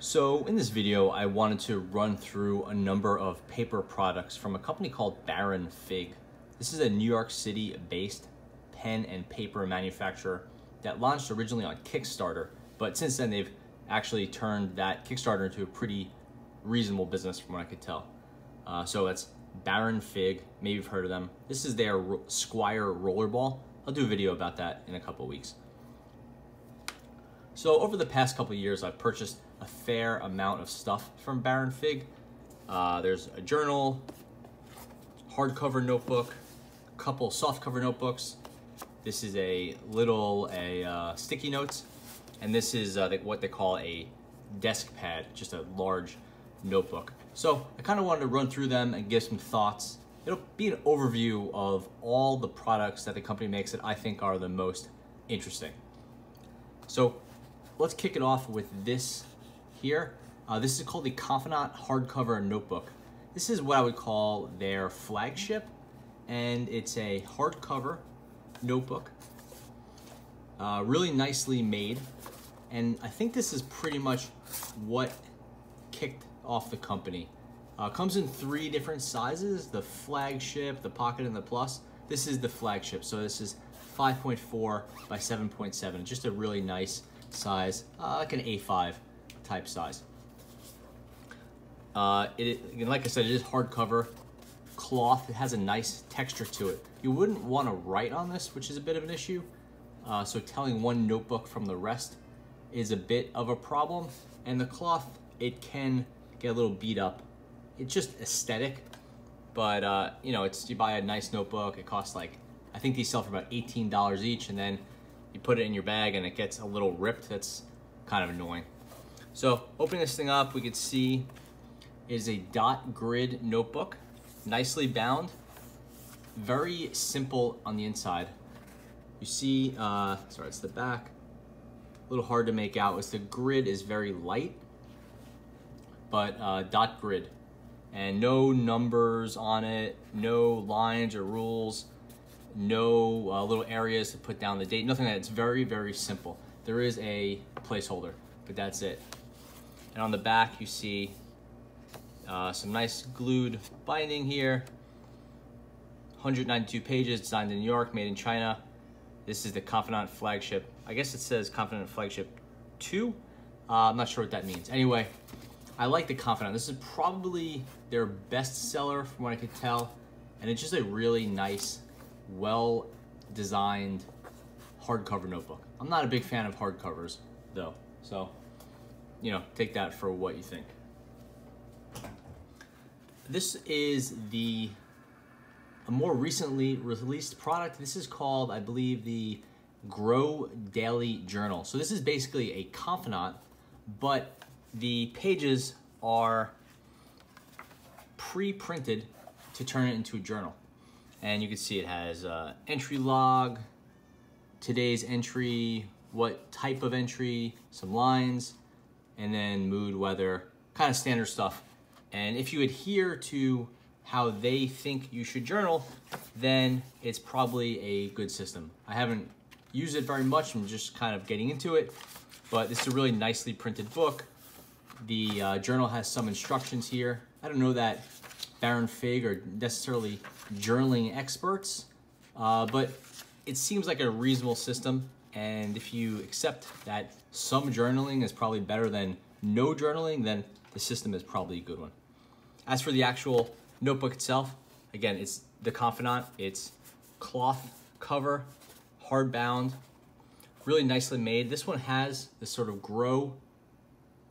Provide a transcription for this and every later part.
So in this video, I wanted to run through a number of paper products from a company called Baron Fig. This is a New York City based pen and paper manufacturer that launched originally on Kickstarter, but since then they've actually turned that Kickstarter into a pretty reasonable business from what I could tell. So it's Baron Fig, maybe you've heard of them. This is their Squire Rollerball. I'll do a video about that in a couple of weeks. So over the past couple of years, I've purchased a fair amount of stuff from Baron Fig. There's a journal, hardcover notebook, a couple softcover notebooks. This is a little sticky notes, and this is what they call a desk pad, just a large notebook. So I kind of wanted to run through them and give some thoughts. It'll be an overview of all the products that the company makes that I think are the most interesting. So let's kick it off with this here. This is called the Confidant Hardcover Notebook. This is what I would call their flagship, and it's a hardcover notebook, really nicely made. And I think this is pretty much what kicked off the company. Comes in 3 different sizes: the flagship, the pocket, and the plus. This is the flagship, so this is 5.4 by 7.7, just a really nice size, like an A5 type size. Again, like I said, it is hardcover cloth. It has a nice texture to it. You wouldn't want to write on this, which is a bit of an issue. So telling one notebook from the rest is a bit of a problem. And the cloth, it can get a little beat up. It's just aesthetic, but you know, you buy a nice notebook. It costs like, I think these sell for about $18 each, and then you put it in your bag and it gets a little ripped. That's kind of annoying. So opening this thing up, we could see it is a dot grid notebook, nicely bound, very simple on the inside. You see, sorry, it's the back, a little hard to make out, as the grid is very light, but dot grid, and no numbers on it, no lines or rules, no little areas to put down the date, nothing like that. It's very, very simple. There is a placeholder, but that's it. And on the back, you see some nice glued binding here. 192 pages, designed in New York, made in China. This is the Confidant Flagship. I guess it says Confidant Flagship 2. I'm not sure what that means. Anyway, I like the Confidant. This is probably their best seller from what I could tell. And it's just a really nice, well-designed hardcover notebook. I'm not a big fan of hardcovers though, so you know, take that for what you think. This is a more recently released product. This is called, I believe, the Grow Daily Journal. So this is basically a Confidant, but the pages are pre-printed to turn it into a journal. And you can see it has entry log, today's entry, what type of entry, some lines, and then mood, weather, kind of standard stuff. And if you adhere to how they think you should journal, then it's probably a good system. I haven't used it very much. I'm just kind of getting into it, but this is a really nicely printed book. The journal has some instructions here. I don't know that Baron Fig are necessarily journaling experts, but it seems like a reasonable system. And if you accept that some journaling is probably better than no journaling, then the system is probably a good one. As for the actual notebook itself, again, it's the Confidant. It's cloth cover, hardbound, really nicely made. This one has this sort of grow,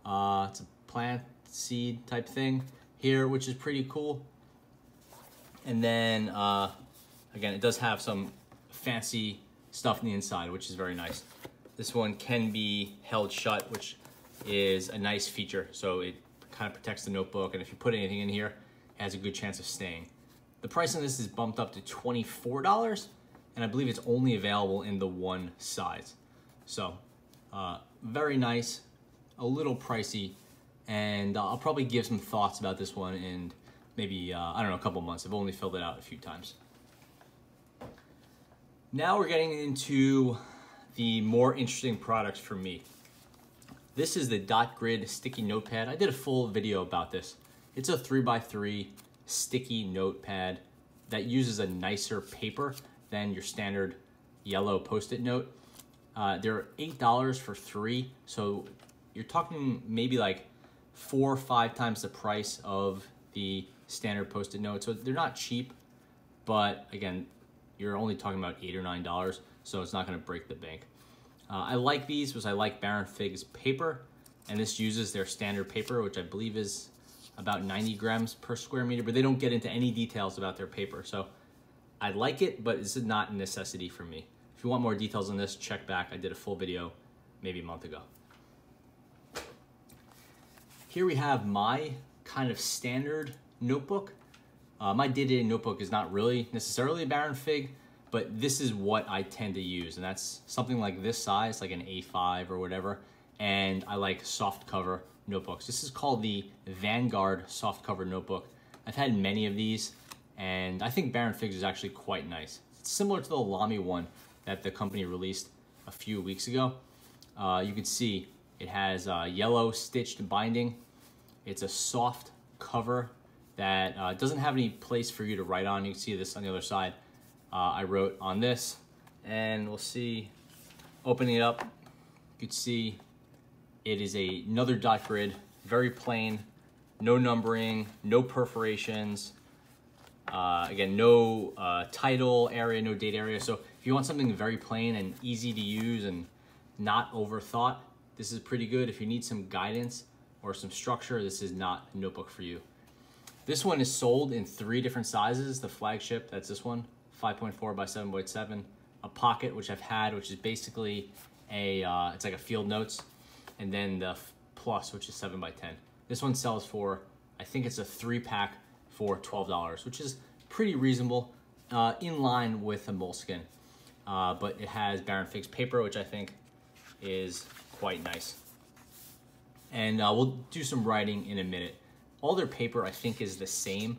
it's a plant seed type thing here, which is pretty cool. And then, again, it does have some fancy stuff on the inside, which is very nice. This one can be held shut, which is a nice feature. So it kind of protects the notebook, and if you put anything in here, it has a good chance of staying. The price on this is bumped up to $24, and I believe it's only available in the one size. So very nice, a little pricey, and I'll probably give some thoughts about this one in maybe, I don't know, a couple months. I've only filled it out a few times. Now we're getting into the more interesting products for me. This is the Dot Grid sticky notepad. I did a full video about this. It's a 3x3 sticky notepad that uses a nicer paper than your standard yellow Post-it note. They're $8 for 3, so you're talking maybe like 4 or 5 times the price of the standard Post-it note. So they're not cheap, but again, you're only talking about $8 or $9, so it's not gonna break the bank. I like these because I like Baron Fig's paper, and this uses their standard paper, which I believe is about 90 grams per square meter, but they don't get into any details about their paper. So I like it, but this is not a necessity for me. If you want more details on this, check back. I did a full video maybe a month ago. Here we have my kind of standard notebook. My day-to-day notebook is not really necessarily a Baron Fig, but this is what I tend to use, and that's something like this size, like an A5 or whatever, and I like soft cover notebooks. This is called the Vanguard soft cover notebook. I've had many of these, and I think Baron Fig's is actually quite nice. It's similar to the Lamy one that the company released a few weeks ago. You can see it has yellow stitched binding. It's a soft cover that doesn't have any place for you to write on. You can see this on the other side. I wrote on this, and we'll see, opening it up, you can see it is another Dot Grid, very plain, no numbering, no perforations, again, no title area, no date area. So if you want something very plain and easy to use and not overthought, this is pretty good. If you need some guidance or some structure, this is not a notebook for you. This one is sold in 3 different sizes. The flagship, that's this one, 5.4 by 7.7, a pocket, which I've had, which is basically it's like a field notes, and then the plus, which is 7 by 10. This one sells for, I think it's a 3-pack for $12, which is pretty reasonable, in line with a Moleskine. But it has Baron Fig's paper, which I think is quite nice. And we'll do some writing in a minute. All their paper, I think, is the same.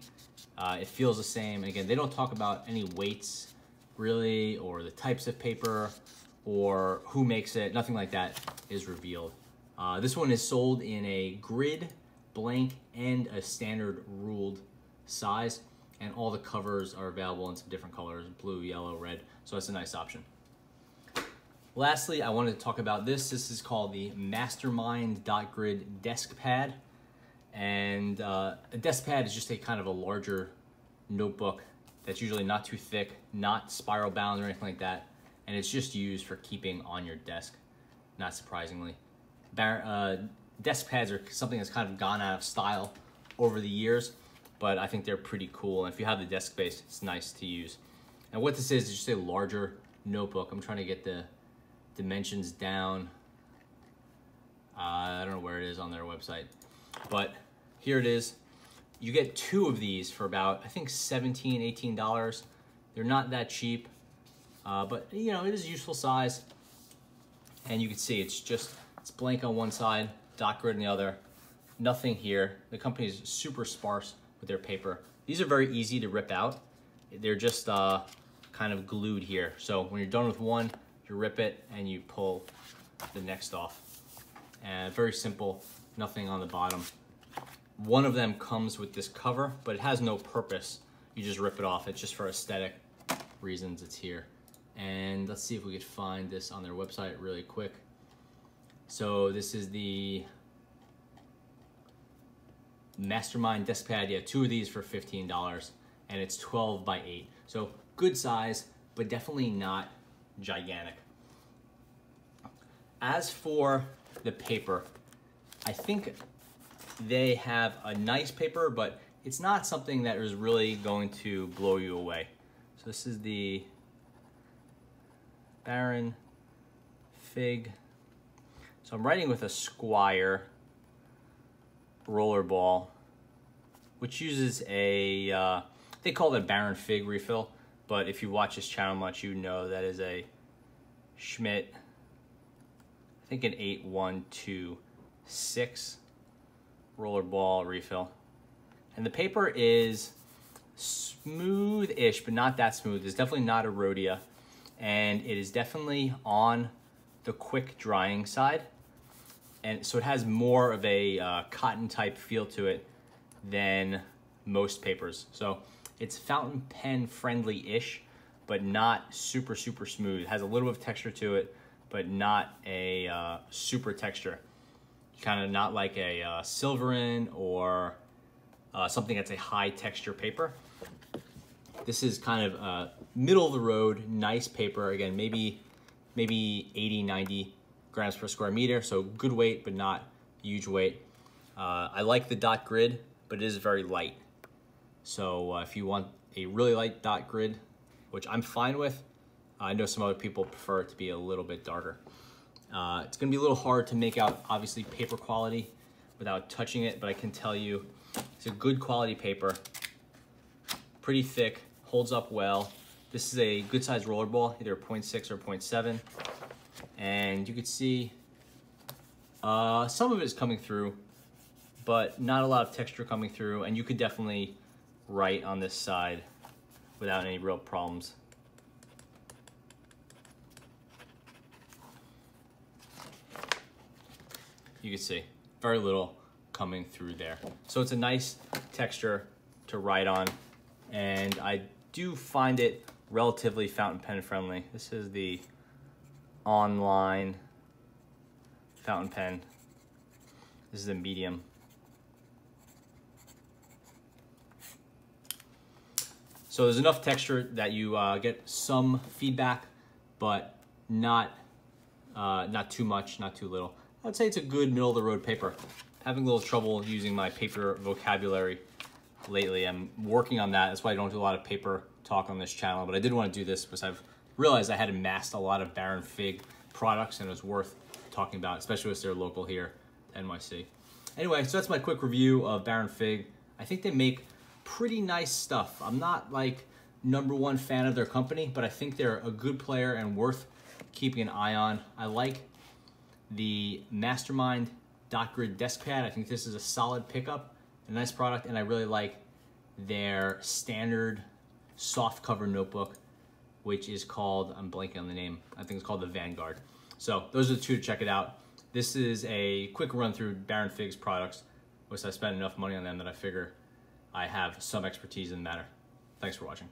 It feels the same. Again, they don't talk about any weights really, or the types of paper, or who makes it. Nothing like that is revealed. This one is sold in a grid, blank, and a standard ruled size, and all the covers are available in some different colors, blue, yellow, red, so that's a nice option. Lastly, I wanted to talk about this. This is called the Mastermind Dot Grid Desk Pad. And a desk pad is just a kind of a larger notebook that's usually not too thick, not spiral bound or anything like that, and it's just used for keeping on your desk, not surprisingly. Desk pads are something that's kind of gone out of style over the years, but I think they're pretty cool, and if you have the desk space, it's nice to use. And what this is just a larger notebook. I'm trying to get the dimensions down. I don't know where it is on their website, but here it is. You get 2 of these for about, I think, $17, $18. They're not that cheap, but you know, it is a useful size. And you can see it's blank on one side, Dot Grid on the other, nothing here. The company is super sparse with their paper. These are very easy to rip out. They're just kind of glued here. So when you're done with one, you rip it and you pull the next off. And very simple, nothing on the bottom. One of them comes with this cover, but it has no purpose. You just rip it off. It's just for aesthetic reasons it's here. And let's see if we could find this on their website really quick. So this is the Mastermind Desk Pad. Yeah, 2 of these for $15, and it's 12 by 8. So good size, but definitely not gigantic. As for the paper, I think they have a nice paper, but it's not something that is really going to blow you away. So this is the Baron Fig. So I'm writing with a Squire rollerball, which uses a, they call it a Baron Fig refill, but if you watch this channel much, you know that is a Schmidt, I think an 8126 rollerball refill. And the paper is smooth-ish, but not that smooth. It's definitely not a Rhodia, and it is definitely on the quick drying side. and so it has more of a cotton type feel to it than most papers. So it's fountain pen friendly-ish, but not super, super smooth. It has a little bit of texture to it, but not a super texture. Kind of not like a Silverin or something that's a high texture paper. This is kind of middle of the road, nice paper. Again, maybe 80, 90 grams per square meter. So good weight, but not huge weight. I like the dot grid, but it is very light. So if you want a really light dot grid, which I'm fine with, I know some other people prefer it to be a little bit darker. It's gonna be a little hard to make out, obviously, paper quality without touching it, but I can tell you it's a good quality paper, pretty thick, holds up well. This is a good size rollerball, either 0.6 or 0.7. And you can see some of it is coming through, but not a lot of texture coming through. And you could definitely write on this side without any real problems. You can see very little coming through there. So it's a nice texture to write on. And I do find it relatively fountain pen friendly. This is the online fountain pen. This is a medium. So there's enough texture that you get some feedback, but not too much, not too little. I'd say it's a good middle of the road paper. Having a little trouble using my paper vocabulary lately. I'm working on that. That's why I don't do a lot of paper talk on this channel, but I did want to do this because I've realized I had amassed a lot of Baron Fig products and it was worth talking about, especially if they're local here, NYC. Anyway, so that's my quick review of Baron Fig. I think they make pretty nice stuff. I'm not like #1 fan of their company, but I think they're a good player and worth keeping an eye on. I like the Mastermind Dot Grid desk pad. I think this is a solid pickup, a nice product, and I really like their standard soft cover notebook, which is called, I'm blanking on the name, I think it's called the Vanguard. So those are the two to check it out. This is a quick run through Baron Fig's products, which I spent enough money on them that I figure I have some expertise in the matter. Thanks for watching.